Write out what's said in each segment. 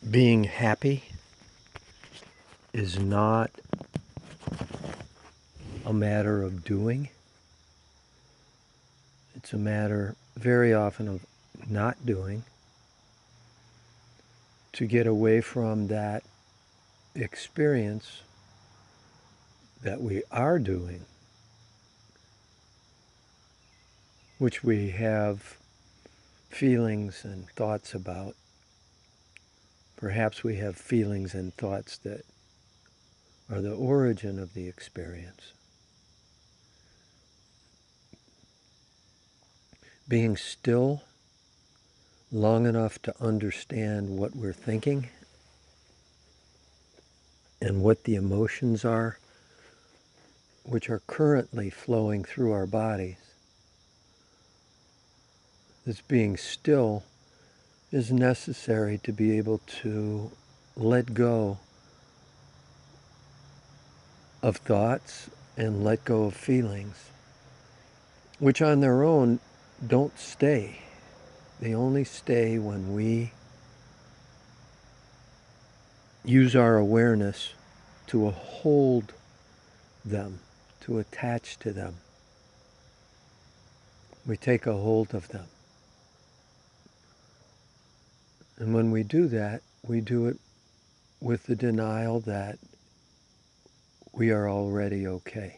Being happy is not a matter of doing. It's a matter very often of not doing, to get away from that experience that we are doing, which we have feelings and thoughts about. Perhaps we have feelings and thoughts that are the origin of the experience. Being still long enough to understand what we're thinking and what the emotions are, which are currently flowing through our bodies. This being still is necessary to be able to let go of thoughts and let go of feelings, which on their own don't stay. They only stay when we use our awareness to hold them, to attach to them. We take a hold of them. And when we do that, we do it with the denial that we are already okay.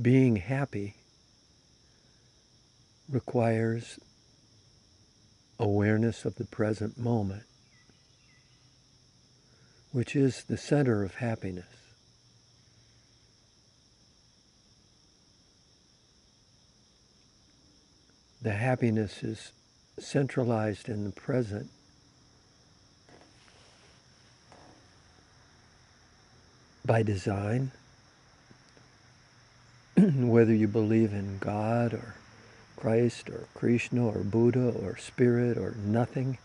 Being happy requires awareness of the present moment, which is the center of happiness. The happiness is centralized in the present by design, whether you believe in God or Christ or Krishna or Buddha or Spirit or nothing.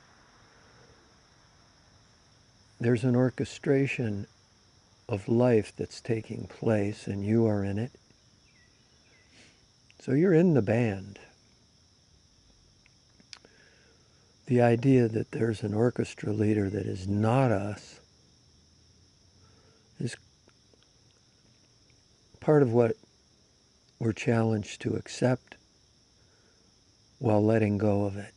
There's an orchestration of life that's taking place and you are in it. So you're in the band. The idea that there's an orchestra leader that is not us is part of what we're challenged to accept while letting go of it.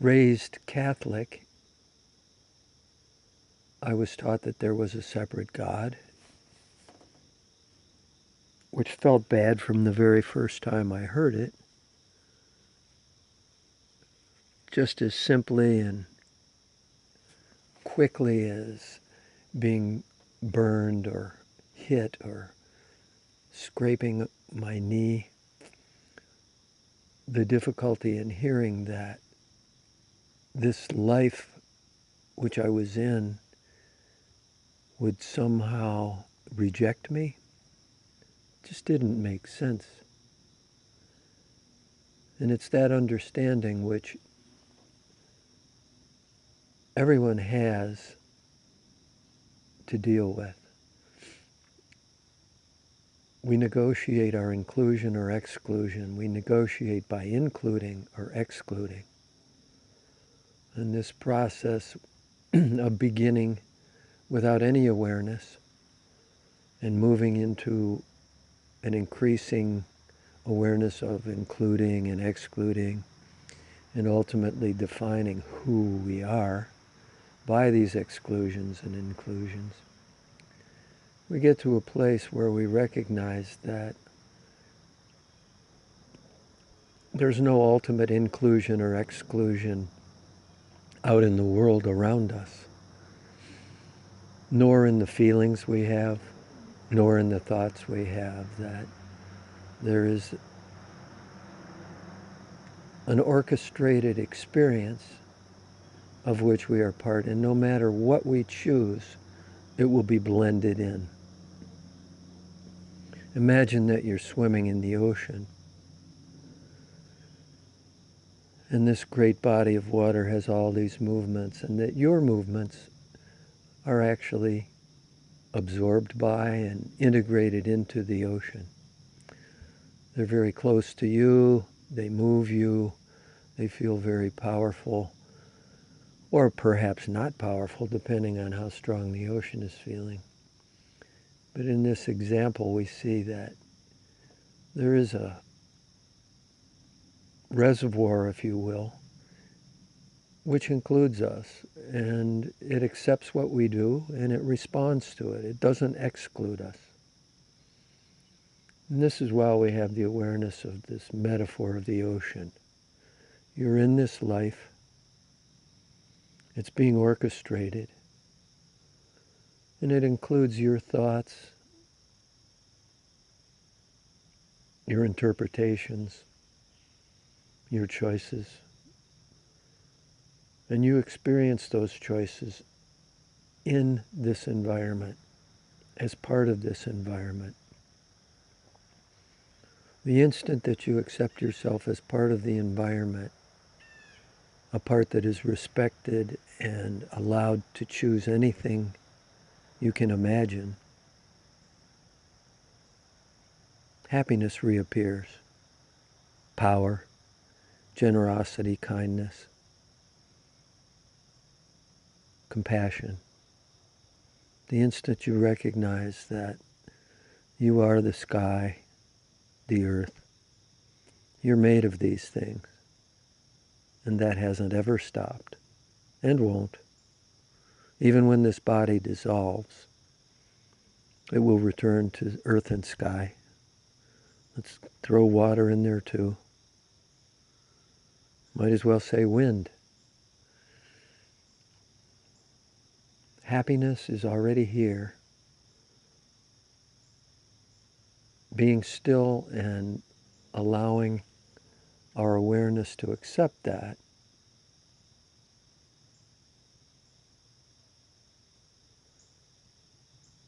Raised Catholic, I was taught that there was a separate God, which felt bad from the very first time I heard it. Just as simply and quickly as being burned or hit or scraping my knee, the difficulty in hearing that this life which I was in would somehow reject me just didn't make sense. And it's that understanding which everyone has to deal with. We negotiate our inclusion or exclusion. We negotiate by including or excluding. And this process of beginning without any awareness and moving into an increasing awareness of including and excluding and ultimately defining who we are by these exclusions and inclusions, we get to a place where we recognize that there's no ultimate inclusion or exclusion out in the world around us, nor in the feelings we have, nor in the thoughts we have, that there is an orchestrated experience of which we are part, and no matter what we choose, it will be blended in. Imagine that you're swimming in the ocean, and this great body of water has all these movements, and that your movements are actually absorbed by and integrated into the ocean. They're very close to you, they move you, they feel very powerful, or perhaps not powerful, depending on how strong the ocean is feeling. But in this example, we see that there is a reservoir, if you will, which includes us, and it accepts what we do, and it responds to it. It doesn't exclude us. And this is why we have the awareness of this metaphor of the ocean. You're in this life. It's being orchestrated. And it includes your thoughts, your interpretations, your choices. And you experience those choices in this environment, as part of this environment. The instant that you accept yourself as part of the environment, a part that is respected and allowed to choose anything you can imagine, happiness reappears. Power, generosity, kindness, compassion. The instant you recognize that you are the sky, the earth, you're made of these things, and that hasn't ever stopped, and won't. Even when this body dissolves, it will return to earth and sky. Let's throw water in there too. Might as well say wind. Happiness is already here. Being still and allowing our awareness to accept that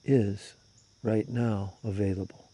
is right now available.